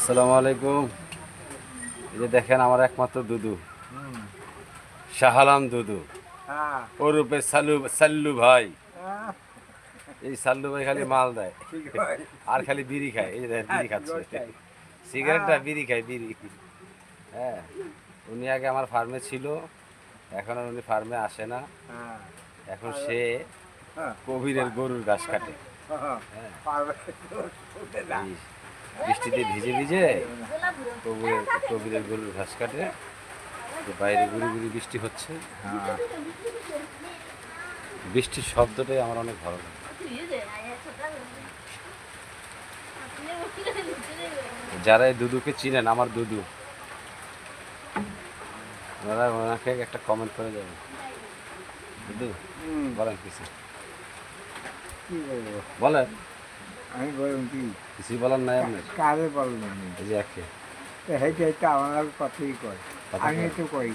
আসসালামু আলাইকুম। এই যে দেখেন আমার একমাত্র দুদু, শাহ আলম দুদু, ওরূপে সাল্লু ভাই। এই সাল্লু ভাই খালি মাল দেয় আর খালি বিড়ি খায়। এই যে দেখেন বিড়ি খাচ্ছে, সিগারেটটা বিড়ি খায়, বিড়ি। হ্যাঁ, উনি আগে আমার ফার্মে ছিল, এখন আর উনি ফার্মে আসে না। এখন সে কবিরের গরুর ঘাস কাটে। হ্যাঁ, এই বৃষ্টিতে ভিজে ভিজে কবিরের গরুর ঘাস কাটে। বাইরে গুড়ি গুড়ি বৃষ্টি হচ্ছে। বৃষ্টির শব্দটাই আমার অনেক ভালো লাগে। যারা এই দুদুকে চিনেন, আমার দুদু, ওনারা ওনাকে একটা কমেন্ট করে যাবেন। দুদু বলেন কিছু, কি বলবো? বলেন। আমি বললাম কি কিছুই বলার নাই আপনার? কারে বললাম এই যে একে হেঁটে হেঁটে আমার কথাই কয়, কথা আমি কয়? তো কই